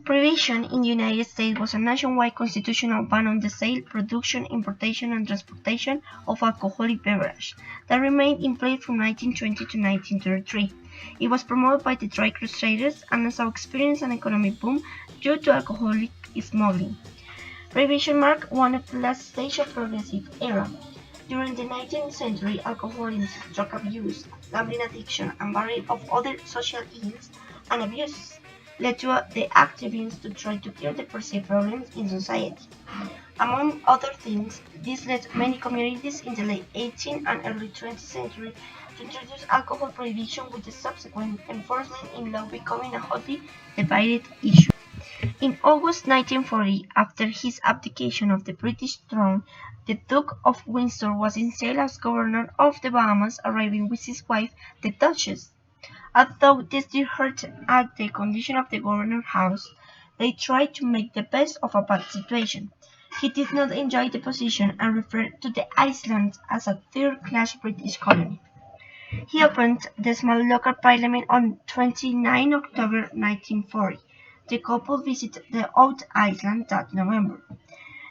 Prohibition in the United States was a nationwide constitutional ban on the sale, production, importation, and transportation of alcoholic beverages that remained in place from 1920 to 1933. It was promoted by the Dry Crusaders and Nassau experienced an economic boom due to alcoholic smuggling. Prohibition marked one of the last stages of progressive era. During the 19th century, alcoholism, drug abuse, gambling addiction, and variety of other social ills and abuses led to the activists to try to cure the perceived problems in society. Among other things, this led many communities in the late 18th and early 20th century to introduce alcohol prohibition with the subsequent enforcement in law becoming a hotly debated issue. In August 1940, after his abdication of the British throne, the Duke of Windsor was installed as governor of the Bahamas, arriving with his wife, the Duchess. Although this did hurt at the condition of the governor's house, they tried to make the best of a bad situation. He did not enjoy the position and referred to the islands as a third-class British colony. He opened the small local parliament on 29 October 1940. The couple visited the old island that November.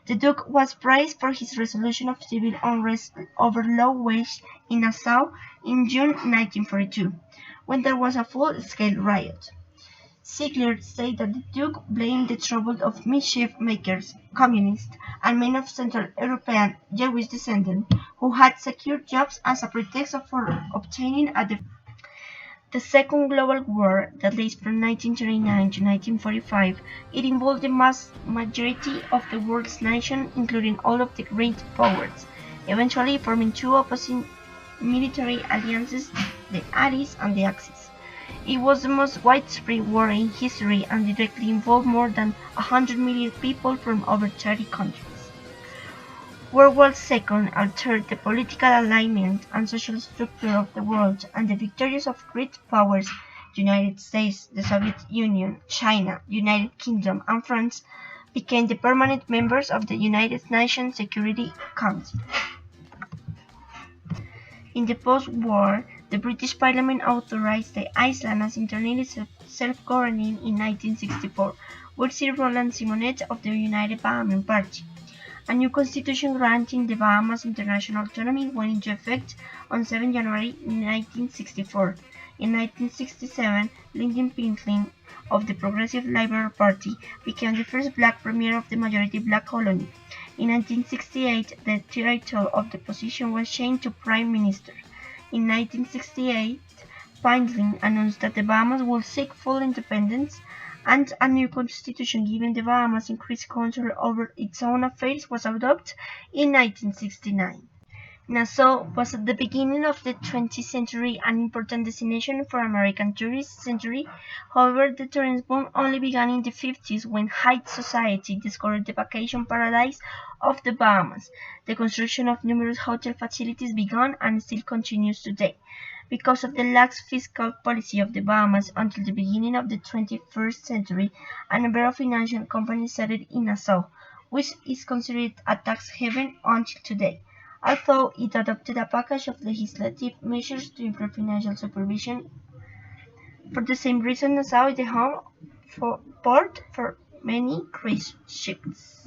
The Duke was praised for his resolution of civil unrest over low wages in Nassau in June 1942, when there was a full-scale riot. Ziegler said that the Duke blamed the trouble of mischief-makers, communists, and men of Central European Jewish descent who had secured jobs as a pretext for obtaining a defense. The Second Global War, that lasted from 1939 to 1945, it involved the vast majority of the world's nations, including all of the great powers, eventually forming two opposing military alliances, the Allies and the Axis. It was the most widespread war in history and directly involved more than 100 million people from over 30 countries. World War II altered the political alignment and social structure of the world, and the victories of great powers, the United States, the Soviet Union, China, the United Kingdom, and France, became the permanent members of the United Nations Security Council. In the post-war, the British Parliament authorized the island as internally self-governing in 1964, with Sir Roland Simonet of the United Bahamian Party. A new constitution granting the Bahamas international autonomy went into effect on 7 January 1964. In 1967, Lyndon Pinkley of the Progressive Liberal Party became the first black premier of the majority-black colony. In 1968, the title of the position was changed to Prime Minister. In 1968, Pinkley announced that the Bahamas would seek full independence, and a new constitution giving the Bahamas increased control over its own affairs was adopted in 1969. Nassau was at the beginning of the 20th century an important destination for American tourists. However, the tourism boom only began in the 50s when high society discovered the vacation paradise of the Bahamas. The construction of numerous hotel facilities began and still continues today. Because of the lax fiscal policy of the Bahamas until the beginning of the 21st century, a number of financial companies settled in Nassau, which is considered a tax haven until today. Although it adopted a package of legislative measures to improve financial supervision. For the same reason, Nassau is the home port for many cruise ships.